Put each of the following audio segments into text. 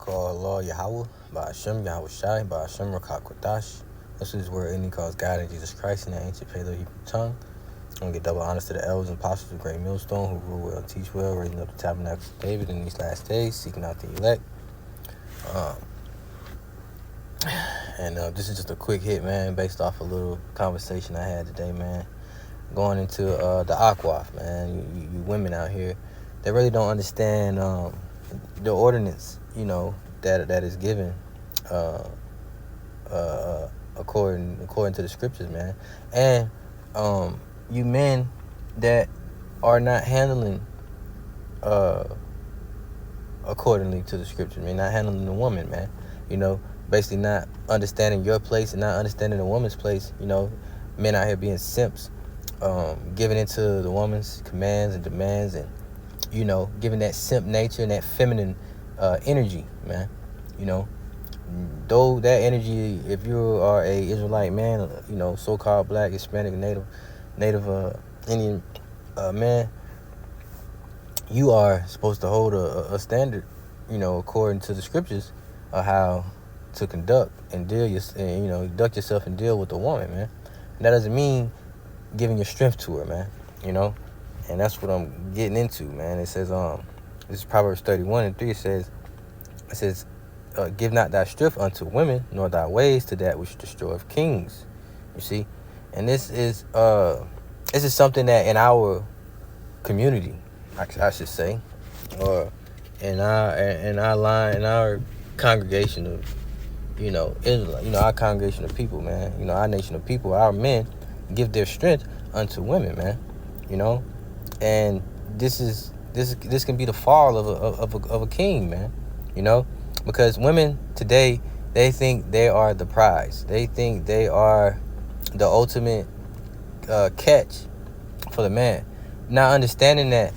called Law Yahweh by Hashem Yahweh Shai by Hashem Rakak Kodash. This is where any calls God and Jesus Christ in the ancient Paleo Hebrew tongue. I'm going to get double honors to the elders and apostles of Great Millstone who rule well and teach well, raising up the tabernacles of David in these last days, seeking out the elect. This is just a quick hit, man, based off a little conversation I had today, man. Going into the Akwaf, man. You women out here, they really don't understand the ordinance, that is given according to the scriptures, man. And you men that are not handling accordingly to the scriptures, man, not handling the woman, man. Basically not understanding your place and not understanding the woman's place. Men out here being simps, giving into the woman's commands and demands, and giving that simp nature and that feminine energy, man. Though that energy, if you are a Israelite man, so-called black, Hispanic, native Indian man, you are supposed to hold a standard, according to the scriptures of how to conduct and conduct yourself and deal with a woman, man. And that doesn't mean giving your strength to her, man. And that's what I'm getting into, man. It says, this is Proverbs 31:3. It says, give not thy strength unto women, nor thy ways to that which destroyeth kings. You see, and this is something that in our community, I should say, or in our congregation of Israel, our congregation of people, man, our nation of people, our men give their strength unto women, man. And this can be the fall of a king, man. Because women today, they think they are the prize. They think they are the ultimate catch for the man. Not understanding that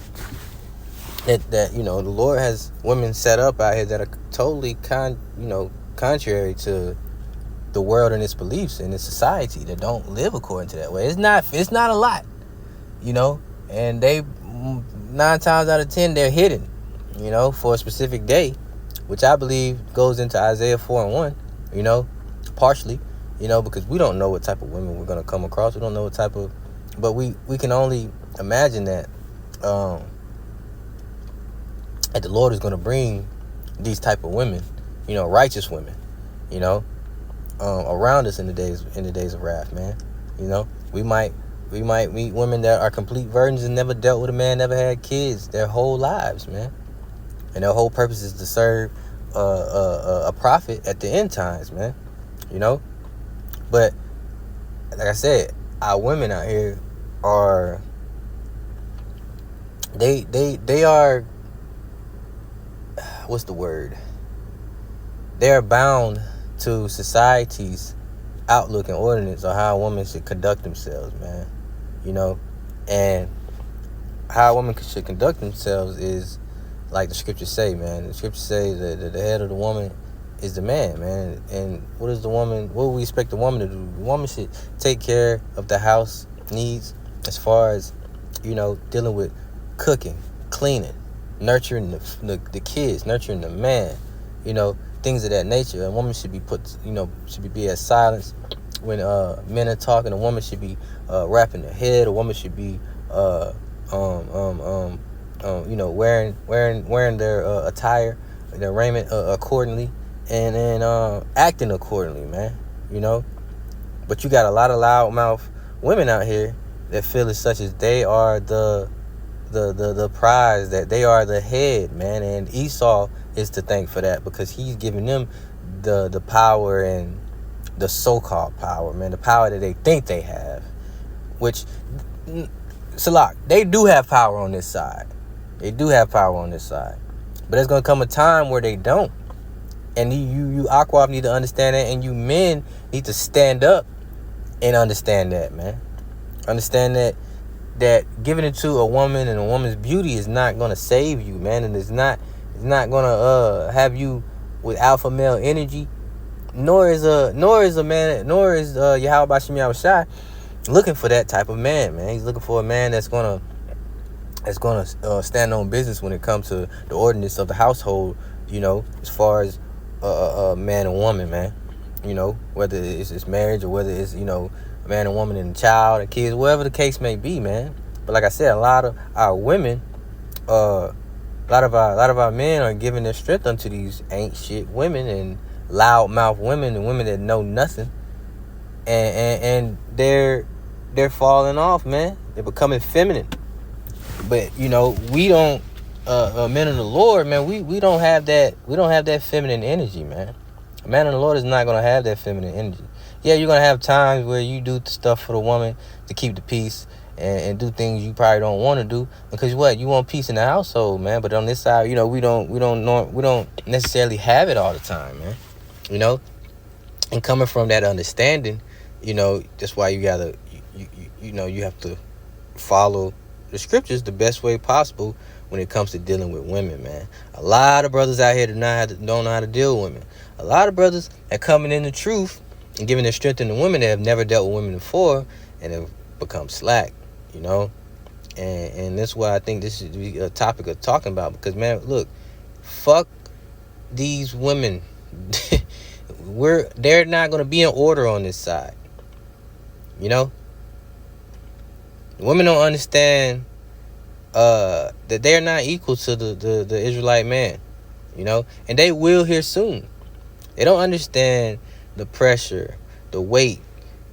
the Lord has women set up out here that are totally contrary to the world and its beliefs and its society, that don't live according to that way. It's not a lot, and they 9 times out of 10 they're hidden, for a specific day, which I believe goes into Isaiah 4:1, partially, because we don't know what type of women we're going to come across. We don't know what type of, but we can only imagine that the Lord is going to bring these type of women, righteous women, around us in the days of wrath, man. We might meet women that are complete virgins and never dealt with a man, never had kids their whole lives, man. And their whole purpose is to serve a prophet at the end times, man. But like I said, our women out here are they are, what's the word? They are bound to society's outlook and ordinance on how a woman should conduct themselves, man. And how a woman should conduct themselves is like the scriptures say, man. The scriptures say that the head of the woman is the man, man. And what do we expect the woman to do? The woman should take care of the house needs as far as, dealing with cooking, cleaning, nurturing the kids, nurturing the man, things of that nature. A woman should be should be at silence when men are talking. A woman should be wrapping her head. A woman should be wearing their attire, their raiment accordingly, and then acting accordingly, man. But you got a lot of loudmouth women out here that feel as such as they are the prize, that they are the head, man. And Esau is to thank for that, because he's giving them the power and the so-called power, man, the power that they think they have, which, Salak, they do have power on this side. They do have power on this side. But there's going to come a time where they don't. And you Akwaf need to understand that, and you men need to stand up and understand that, man. Understand that giving it to a woman and a woman's beauty is not going to save you, man. And it's not going to have you with alpha male energy. Nor is Yahweh Bashim Yahushai looking for that type of man, man. He's looking for a man that's gonna stand on business when it comes to the ordinance of the household, You know, as far as man and woman, man. You know, whether it's marriage or whether it's, you know, a man and woman and a child and kids, whatever the case may be, man. But like I said, a lot of our women, a lot of our men are giving their strength unto these ain't shit women and loudmouth women and women that know nothing, and they're falling off, man. They're becoming feminine. But you know, we don't, men of the Lord, man. We don't have that. We don't have that feminine energy, man. A man of the Lord is not gonna have that feminine energy. Yeah, you're gonna have times where you do stuff for the woman to keep the peace and do things you probably don't want to do because what, you want peace in the household, man. But on this side, you know, we don't necessarily have it all the time, man. You know, and coming from that understanding, you know, that's why you gotta, you know, you have to follow the scriptures the best way possible when it comes to dealing with women, man. A lot of brothers out here don't know how to deal with women. A lot of brothers are coming in the truth and giving their strength to the women that have never dealt with women before and have become slack, you know. And that's why I think this is a topic of talking about, because, man, look, fuck these women. They're not going to be in order on this side, you know. Women don't understand that they're not equal to the Israelite man, you know, and they will here soon. They don't understand the pressure, the weight,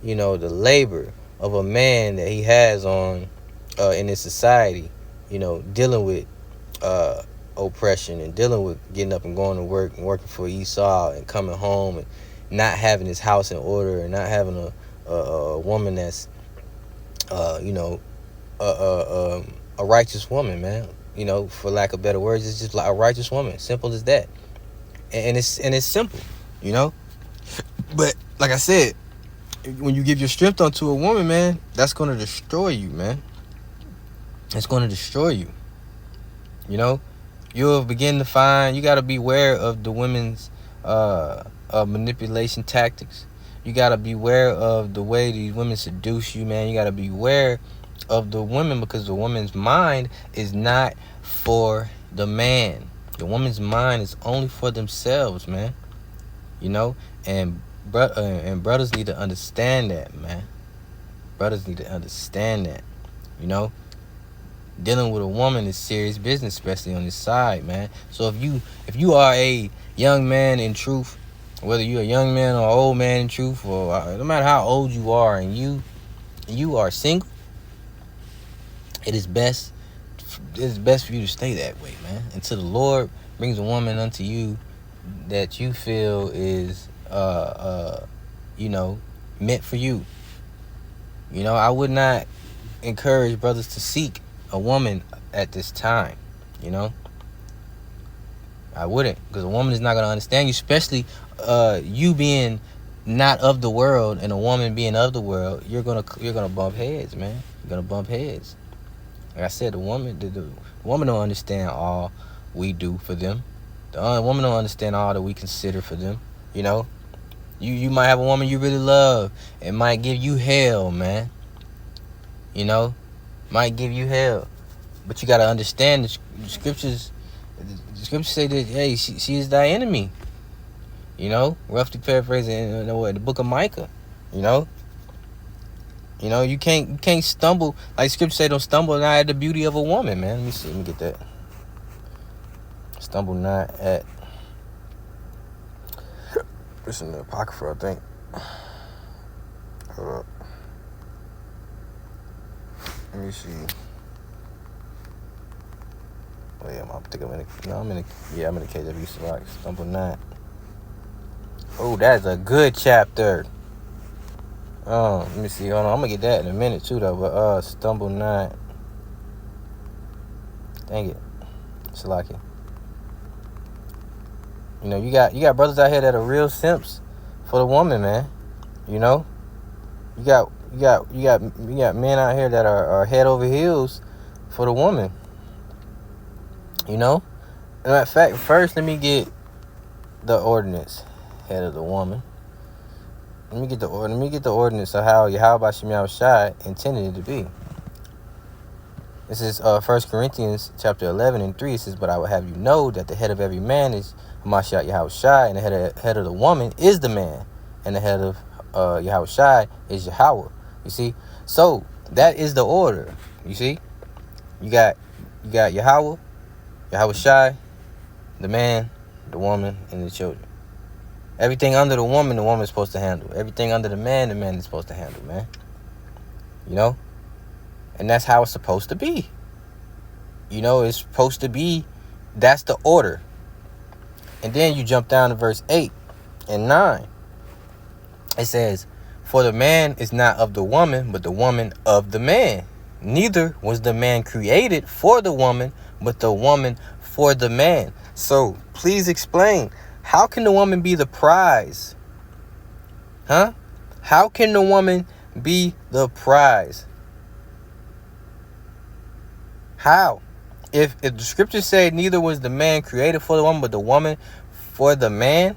you know, the labor of a man that he has on in this society, you know, dealing with oppression and dealing with getting up and going to work and working for Esau and coming home and not having his house in order and not having a woman that's you know, a righteous woman, man. You know, for lack of better words, it's just like a righteous woman. Simple as that. And it's simple, you know. But like I said, when you give your strength onto a woman, man, that's going to destroy you, man. It's going to destroy you. You know, you'll begin to find you got to be aware of the women's manipulation tactics. You got to be aware of the way these women seduce you, man. You got to be aware of the women, because the woman's mind is not for the man. The woman's mind is only for themselves, man. You know, and brothers need to understand that, man. Brothers need to understand that, you know. Dealing with a woman is serious business, especially on this side, man. So if you are a young man in truth, whether you're a young man or old man in truth, or no matter how old you are, and you are single, it is best for you to stay that way, man, until the Lord brings a woman unto you that you feel is you know, meant for you. You know, I would not encourage brothers to seek a woman at this time, you know. I wouldn't, because a woman is not going to understand you, especially you being not of the world and a woman being of the world. You're gonna bump heads, man. You're gonna bump heads. Like I said, the woman don't understand all we do for them. The woman don't understand all that we consider for them. You know, you might have a woman you really love. It might give you hell, man. You know, might give you hell, but you gotta understand the scriptures. The scriptures say that, hey, she is thy enemy. You know, roughly paraphrasing, the book of Micah. You know, you can't stumble, like scripture say, don't stumble not at the beauty of a woman, man. Let me see, let me get that. Stumble not at. It's in the Apocrypha, I think. Hold up. Let me see. Oh yeah, I'm in the KW Slack. Stumble not. Oh, that's a good chapter. Let me see. Hold on, I'm gonna get that in a minute too, though. But stumble not. Dang it, Salaki. You know, you got brothers out here that are real simps for the woman, man. You know, you got men out here that are head over heels for the woman. You know, in fact, first let me get the ordinance head of the woman. Let me get the ordinance of how Yahweh Shem Shai intended it to be. This is 1 Corinthians chapter 11 and 3. It says, but I will have you know that the head of every man is Hamashiach Yahushai, and the head of the woman is the man, and the head of Yahushai is Yahweh. You see? So that is the order. You see? You got Yahweh, Yahushai, the man, the woman, and the children. Everything under the woman is supposed to handle. Everything under the man is supposed to handle, man. You know? And that's how it's supposed to be. You know, it's supposed to be, that's the order. And then you jump down to verse 8 and 9. It says, for the man is not of the woman, but the woman of the man. Neither was the man created for the woman, but the woman for the man. So, please explain, how can the woman be the prize? Huh? How can the woman be the prize? How? If the scriptures say neither was the man created for the woman, but the woman for the man,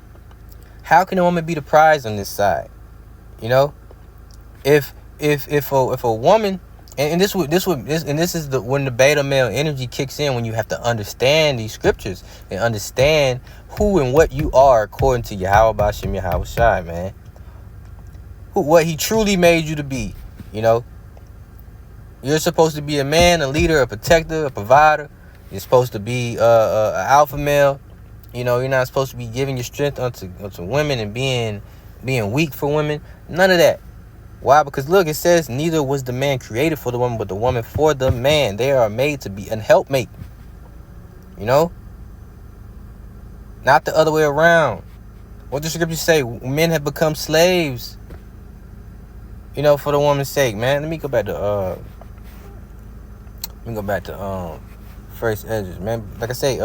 how can the woman be the prize on this side? You know, if a woman, and this is when the beta male energy kicks in, when you have to understand these scriptures and understand who and what you are according to Yahweh Bashem Yahweh Shai, man. What he truly made you to be, you know. You're supposed to be a man, a leader, a protector, a provider. You're supposed to be an alpha male. You know, you're not supposed to be giving your strength unto women and being weak for women. None of that. Why? Because look, it says neither was the man created for the woman, but the woman for the man. They are made to be an helpmate. You know? Not the other way around. What does the scripture say? Men have become slaves. You know, for the woman's sake, man. Let me go back to first edges, man. Like I say,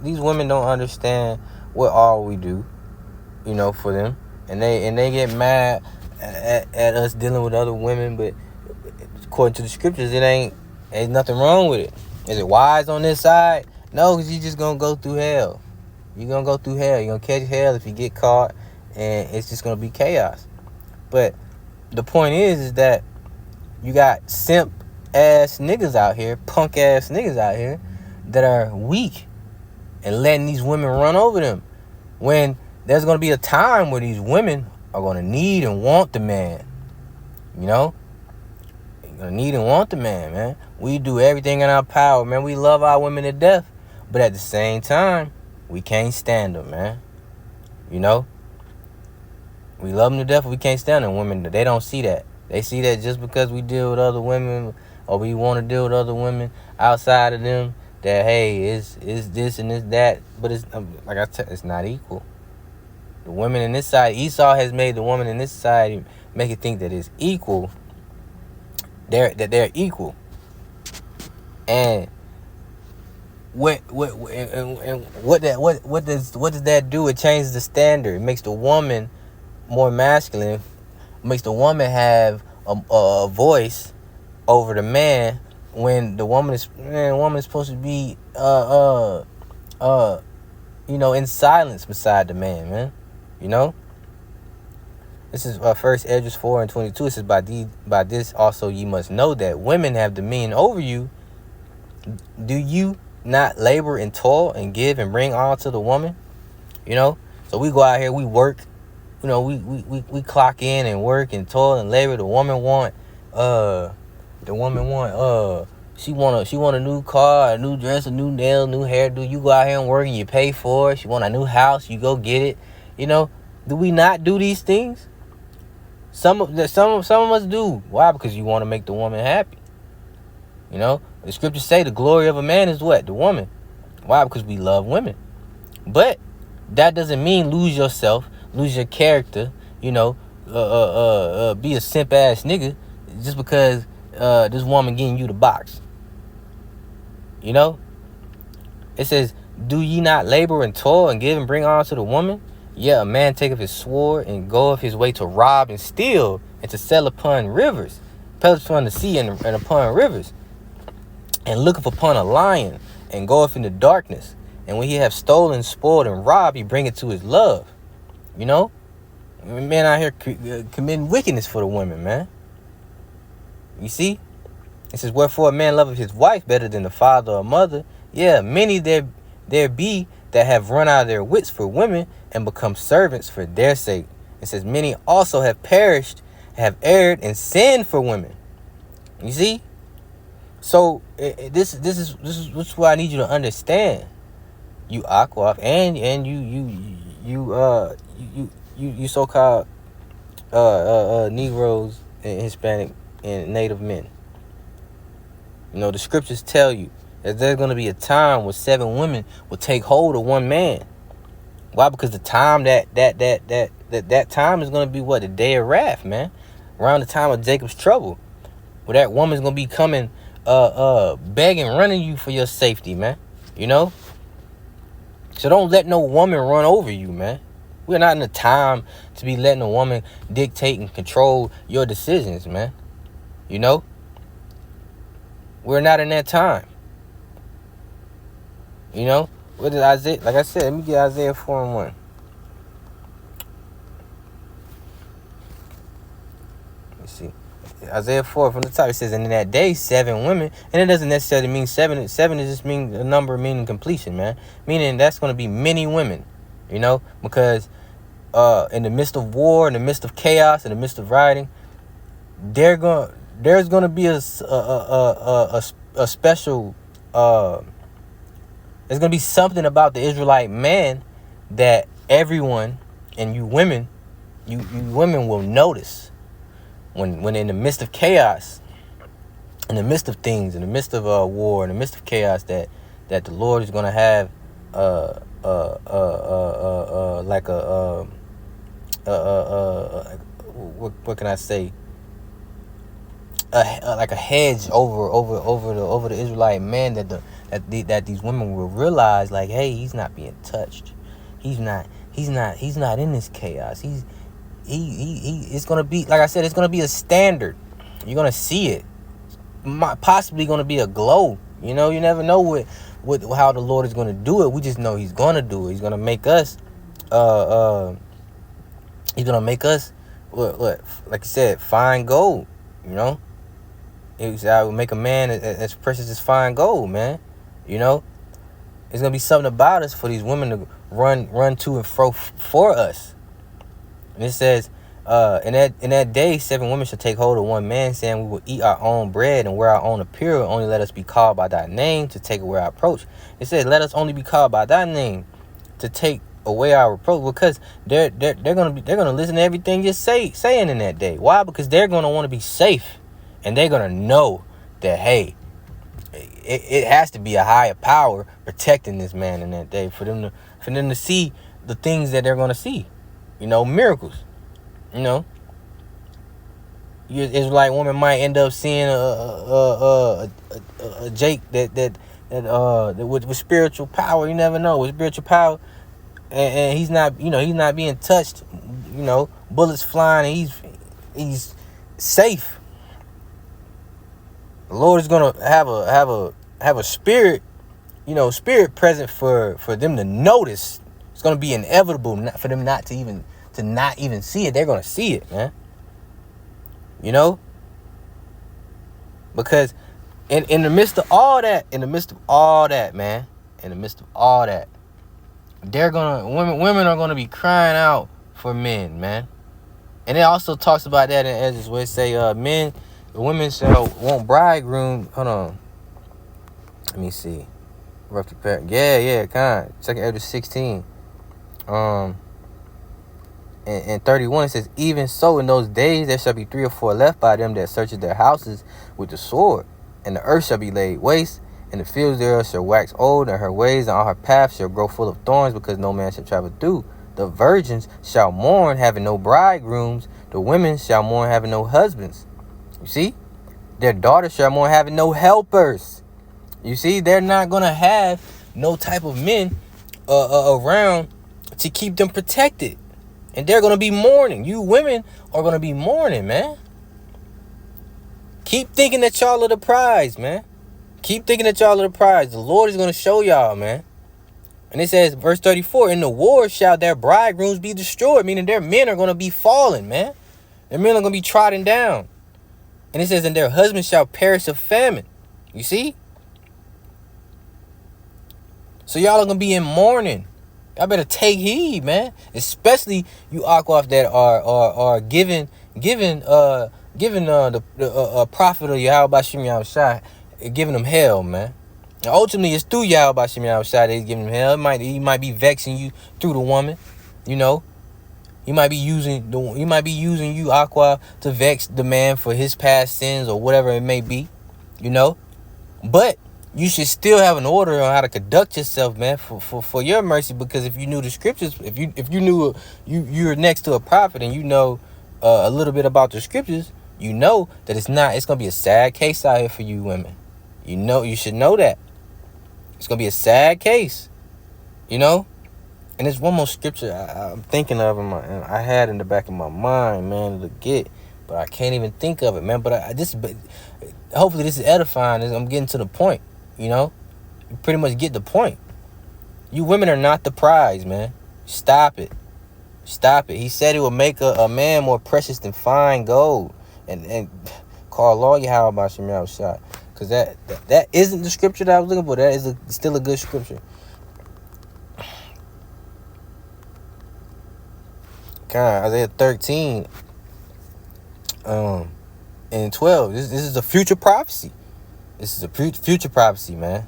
these women don't understand what all we do, you know, for them, and they get mad at us dealing with other women. But according to the scriptures, ain't nothing wrong with it. Is it wise on this side? No, because you're just gonna go through hell. You're gonna go through hell. You're gonna catch hell if you get caught, and it's just gonna be chaos. But the point is that you got simp ass niggas out here, punk ass niggas out here that are weak and letting these women run over them, when there's going to be a time where these women are going to need and want the man. You know, you're going to need and want the man, man. We do everything in our power, man. We love our women to death, but at the same time, we can't stand them, man. You know, we love them to death, but we can't stand them. Women, they don't see that. They see that just because we deal with other women, or we want to deal with other women outside of them, that hey, is this and is that. But it's like I said, it's not equal. The women in this side, Esau has made the woman in this side make it think that it's equal. They're equal. And what does that do? It changes the standard. It makes the woman more masculine. Makes the woman have a voice over the man, when the woman is supposed to be in silence beside the man. You know, this is first Esdras 4 and 22. It says, by this also ye must know that women have dominion over you. Do you not labor and toil and give and bring all to the woman? You know, so we go out here, we work. You know, we clock in and work and toil and labor. The woman want she want a new car, a new dress, a new nail, new hairdo. You go out here and work and you pay for it. She want a new house, you go get it. You know, do we not do these things? Some of us do. Why? Because you want to make the woman happy. You know, the scriptures say the glory of a man is what? The woman. Why? Because we love women. But that doesn't mean lose yourself, lose your character, you know, be a simp ass nigga just because this woman getting you the box. You know, it says, do ye not labor and toil and give and bring all to the woman? Yeah, a man taketh his sword and goeth his way to rob and steal and to sell upon rivers, pellets upon the sea and upon rivers, and looketh upon a lion and goeth into darkness. And when he have stolen, spoiled, and robbed, he bring it to his love. You know, men out here committing wickedness for the women, man. You see, It says, wherefore a man loveth his wife better than the father or mother. Yeah, many there be that have run out of their wits for women and become servants for their sake. It says, many also have perished, have erred, and sinned for women. You see? So this is what I need you to understand. You Aquaf and you so-called Negroes and Hispanic and Native men. You know, the scriptures tell you that there's going to be a time where 7 women will take hold of one man. Why? Because the time that time is going to be what? The day of wrath, man. Around the time of Jacob's trouble, where that woman's going to be coming, begging, running you for your safety, man. You know? So don't let no woman run over you, man. We're not in a time to be letting a woman dictate and control your decisions, man. You know? We're not in that time. You know? What is Isaiah? Like I said, let me get Isaiah 4:1. Let's see. Isaiah 4 from the top, it says, and in that day, 7 women. And it doesn't necessarily mean 7. 7 is just mean a number meaning completion, man. Meaning that's going to be many women. You know? Because in the midst of war, in the midst of chaos, in the midst of rioting, there's going to be a special, there's going to be something about the Israelite man that everyone, and you women will notice when in the midst of chaos, in the midst of things, in the midst of war, in the midst of chaos, that the Lord is going to have like what can I say? Like a hedge over the Israelite man that these women will realize, like, hey, he's not being touched. He's not in this chaos. It's gonna be, like I said, it's gonna be a standard. You're gonna see it. Possibly gonna be a glow. You know, you never know what how the Lord is gonna do it. We just know He's gonna do it. He's gonna make us He's gonna make us what like you said, fine gold. You know. I would make a man as precious as fine gold, man. You know, it's gonna be something about us for these women to run to and fro for us. And it says, in that day, 7 women shall take hold of one man, saying, we will eat our own bread and wear our own apparel. Only let us be called by thy name to take away our reproach. It says, let us only be called by thy name to take away our reproach, because they're gonna listen to everything you're saying in that day. Why? Because they're gonna want to be safe. And they're going to know that, hey, it has to be a higher power protecting this man in that day for them to see the things that they're going to see. You know, miracles. You know, Israelite woman might end up seeing a Jake that with spiritual power. You never know, with spiritual power, and he's not being touched. You know, bullets flying, and he's safe. The Lord is gonna have a spirit, spirit present for them to notice. It's gonna be inevitable for them not to even see it. They're gonna see it, man. You know, because in the midst of all that, man, women are gonna be crying out for men, man. And it also talks about that in Ezra, where it say women shall want bridegroom. Hold on. Let me see. Rough to pair. Yeah, kind. 2 Ezra 16. And 31 it says, even so in those days there shall be 3 or 4 left by them that searches their houses with the sword, and the earth shall be laid waste, and the fields thereof shall wax old, and her ways and all her paths shall grow full of thorns, because no man shall travel through. The virgins shall mourn, having no bridegrooms. The women shall mourn, having no husbands. You see, their daughters shall mourn, having no helpers. You see, they're not going to have no type of men around to keep them protected. And they're going to be mourning. You women are going to be mourning, man. Keep thinking that y'all are the prize, man. Keep thinking that y'all are the prize. The Lord is going to show y'all, man. And it says, verse 34, in the war shall their bridegrooms be destroyed. Meaning their men are going to be falling, man. Their men are going to be trodden down. And it says, and their husbands shall perish of famine. You see? So y'all are going to be in mourning. Y'all better take heed, man. Especially you Akwaf that are giving the prophet of Yahweh Bashim Yahushua, giving them hell, man. And ultimately, it's through Yahweh Bashim Yahushua that he's giving them hell. He might be vexing you through the woman, you know. He might be using you Aqua to vex the man for his past sins or whatever it may be, you know. But you should still have an order on how to conduct yourself, man, for your mercy. Because if you knew the scriptures, if you knew you're next to a prophet and you know a little bit about the scriptures, you know that it's gonna be a sad case out here for you women. You should know that it's gonna be a sad case, you know. And there's one more scripture I'm thinking of, and I had in the back of my mind, man, to get, but I can't even think of it, man. But hopefully this is edifying. I'm getting to the point, you know. You pretty much get the point. You women are not the prize, man. Stop it. He said it will make a man more precious than fine gold. And call law Yahweh by Shemel shot. Because that isn't the scripture that I was looking for. That is still a good scripture. Isaiah 13 and 12. This is a future prophecy. This is a future prophecy, man.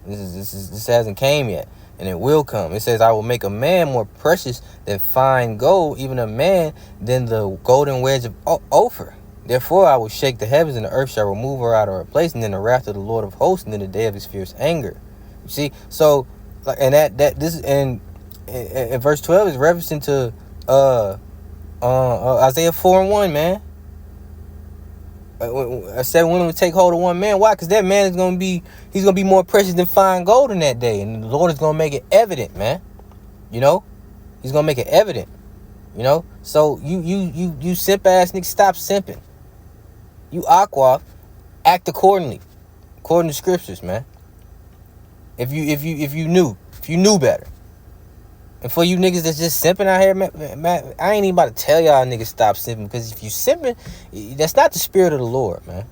This hasn't came yet, and it will come. It says, I will make a man more precious than fine gold, even a man than the golden wedge of Ophir. Therefore I will shake the heavens, and the earth shall remove her out of her place, and then the wrath of the Lord of hosts, and then the day of his fierce anger. You see, so and in verse 12 is referencing to Isaiah 4:1, man. I said women would take hold of one man. Why? Because that man is gonna be more precious than fine gold in that day, and the Lord is gonna make it evident, man. You know, he's gonna make it evident. You know, so you simp ass niggas, stop simping. You Aqua, act accordingly, according to scriptures, man. If you knew better. And for you niggas that's just simping out here, man, I ain't even about to tell y'all niggas stop simping. Because if you simping, that's not the spirit of the Lord, man.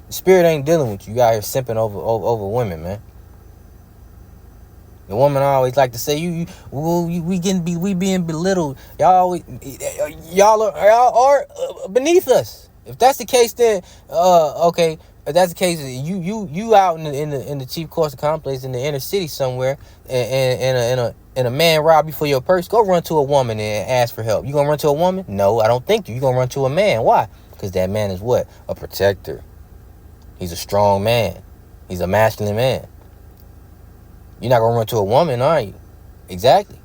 The spirit ain't dealing with you. You out here simping over women, man. The woman always like to say, we being belittled. Y'all are beneath us. If that's the case, then okay. If that's the case, you out in the cheap course complex in the inner city somewhere, and a man rob you for your purse, go run to a woman and ask for help. You gonna run to a woman? No, I don't think you. You gonna run to a man. Why? Because that man is what? A protector. He's a strong man. He's a masculine man. You're not gonna run to a woman, are you? Exactly.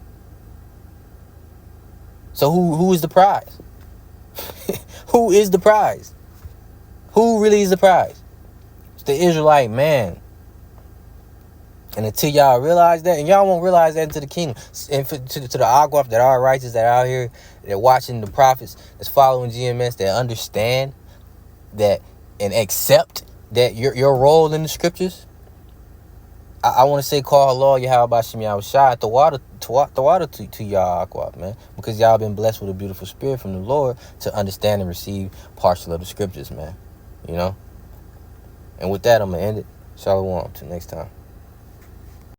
So who is the prize? Who is the prize? Who really is the prize? It's the Israelite man. And until y'all realize that, and y'all won't realize that until the kingdom, and to the Akwaf that are righteous, that are out here, that watching the prophets, that's following GMS, that understand that and accept that your role in the scriptures. I want to say, call Allah Yahweh Bashim Yahushua the water to y'all Akwaf, man, because y'all been blessed with a beautiful spirit from the Lord to understand and receive partial of the scriptures, man. You know. And with that, I'm gonna end it. Shalom. Till next time.